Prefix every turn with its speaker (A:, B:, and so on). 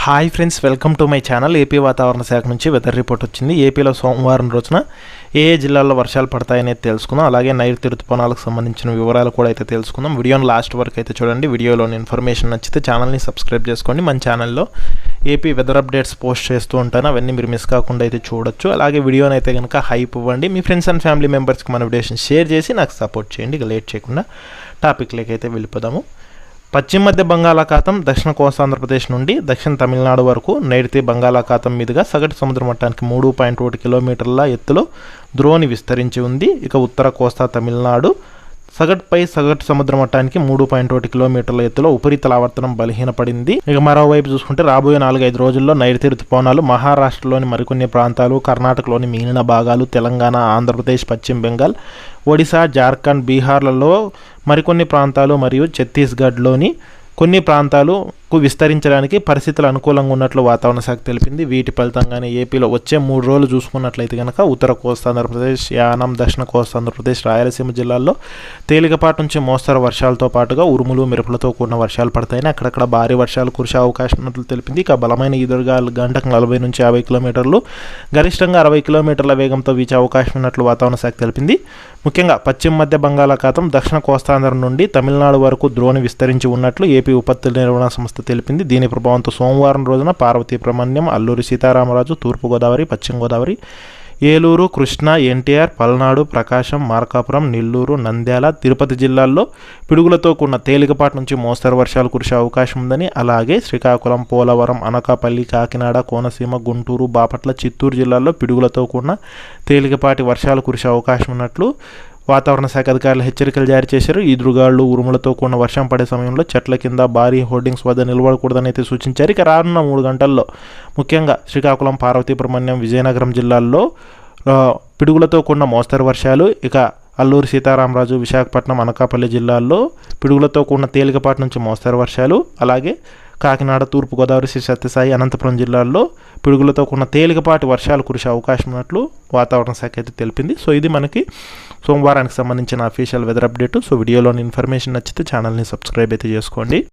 A: Hi friends, welcome to my channel. AP వాతావరణ శాఖ నుంచి వెదర్ రిపోర్ట్ వచ్చింది. ఏపీలో సోమవారం రోజున ఏ జిల్లాల్లో వర్షాలు పడతాయనేది తెలుసుకుందాం. అలాగే నైరుతి ఋతుపవనాలకు సంబంధించిన వివరాలు కూడా అయితే తెలుసుకుందాం. వీడియోని లాస్ట్ వరకు అయితే చూడండి. వీడియోలోని ఇన్ఫర్మేషన్ నచ్చితే ఛానల్ని సబ్స్క్రైబ్ చేసుకోండి. మన ఛానల్లో ఏపీ వెదర్ అప్డేట్స్ పోస్ట్ చేస్తూ ఉంటాను, అవన్నీ మీరు మిస్ కాకుండా అయితే చూడొచ్చు. అలాగే వీడియోని అయితే కనుక హైప్ ఇవ్వండి. మీ ఫ్రెండ్స్ అండ్ ఫ్యామిలీ మెంబర్స్కి మన వీడియోస్ని షేర్ చేసి నాకు సపోర్ట్ చేయండి. ఇక లేట్ చేయకుండా టాపిక్లోకి అయితే వెళ్ళిపోదాము. పశ్చిమ మధ్య బంగాళాఖాతం దక్షిణ కోస్తాంధ్రప్రదేశ్ నుండి దక్షిణ తమిళనాడు వరకు నైరుతి బంగాళాఖాతం మీదుగా సగటు సముద్ర మట్టానికి 3.1 కిలోమీటర్ల ఎత్తులో ద్రోణి విస్తరించి ఉంది. ఇక ఉత్తర కోస్తా తమిళనాడు సగటు సముద్ర మట్టానికి 3.1 కిలోమీటర్ల ఎత్తులో ఉపరితల ఆవర్తనం బలహీనపడింది. ఇక మరోవైపు చూసుకుంటే రాబోయే 4-5 రోజుల్లో నైరుతి ఋతుపవనాలు మహారాష్ట్రలోని మరికొన్ని ప్రాంతాలు, కర్ణాటకలోని మిగిలిన భాగాలు, తెలంగాణ, ఆంధ్రప్రదేశ్, పశ్చిమ బెంగాల్, ఒడిశా, జార్ఖండ్, బీహార్లలో మరికొన్ని ప్రాంతాలు మరియు ఛత్తీస్గఢ్లోని కొన్ని ప్రాంతాలకు విస్తరించడానికి పరిస్థితులు అనుకూలంగా ఉన్నట్లు వాతావరణ శాఖ తెలిపింది. వీటి ఫలితంగానే ఏపీలో వచ్చే 3 రోజులు చూసుకున్నట్లయితే కనుక ఉత్తర కోస్తాంధ్రప్రదేశ్, యానం, దక్షిణ కోస్తాంధ్రప్రదేశ్, రాయలసీమ జిల్లాల్లో తేలికపాటి నుంచి మోస్తరు వర్షాలతో పాటుగా ఉరుములు మెరుపులతో కూడిన వర్షాలు పడతాయని, అక్కడక్కడ భారీ వర్షాలు కురిసే అవకాశం ఉన్నట్లు తెలిపింది. ఇక బలమైన ఈదురుగాలు గంటకు 40 నుంచి 50 కిలోమీటర్లు, గరిష్టంగా 60 కిలోమీటర్ల వేగంతో వీచే అవకాశం ఉన్నట్లు వాతావరణ శాఖ తెలిపింది. ముఖ్యంగా పశ్చిమ మధ్య బంగాళాఖాతం దక్షిణ కోస్తాంధ్ర నుండి తమిళనాడు వరకు ద్రోణి విస్తరించి ఉన్నట్లు ఏపీ విపత్తుల నిర్వహణ సంస్థ తెలిపింది. దీని ప్రభావంతో సోమవారం రోజున పార్వతీపురమణ్యం, అల్లూరి సీతారామరాజు, తూర్పుగోదావరి, పశ్చిమ గోదావరి, ఏలూరు, కృష్ణా, ఎన్టీఆర్, పల్నాడు, ప్రకాశం, మార్కాపురం, నెల్లూరు, నంద్యాల, తిరుపతి జిల్లాల్లో పిడుగులతో కూడిన తేలికపాటి నుంచి మోస్తరు వర్షాలు కురిసే అవకాశం ఉందని, అలాగే శ్రీకాకుళం, పోలవరం, అనకాపల్లి, కాకినాడ, కోనసీమ, గుంటూరు, బాపట్ల, చిత్తూరు జిల్లాల్లో పిడుగులతో కూడిన తేలికపాటి వర్షాలు కురిసే అవకాశం ఉన్నట్లు వాతావరణ శాఖ అధికారులు హెచ్చరికలు జారీ చేశారు. ఈదురుగాళ్లు, ఉరుములతో కూడిన వర్షం పడే సమయంలో చెట్ల కింద, భారీ హోర్డింగ్స్ వద్ద నిలబడకూడదని అయితే సూచించారు. ఇక రానున్న 3 గంటల్లో ముఖ్యంగా శ్రీకాకుళం, పార్వతీపురమణ్యం, విజయనగరం జిల్లాల్లో పిడుగులతో కూడిన మోస్తరు వర్షాలు, ఇక అల్లూరి సీతారామరాజు, విశాఖపట్నం, అనకాపల్లి జిల్లాల్లో పిడుగులతో కూడిన తేలికపాటి నుంచి మోస్తరు వర్షాలు, అలాగే కాకినాడ, తూర్పుగోదావరి, శ్రీ సత్యసాయి, అనంతపురం జిల్లాల్లో పిడుగులతో కూడిన తేలికపాటి వర్షాలు కురిసే అవకాశం ఉన్నట్లు వాతావరణ శాఖ అయితే తెలిపింది. సో ఇది మనకి సోమవారానికి సంబంధించిన అఫీషియల్ వెదర్ అప్డేట్. సో వీడియోలోని ఇన్ఫర్మేషన్ నచ్చితే ఛానల్ని సబ్స్క్రైబ్ అయితే చేసుకోండి.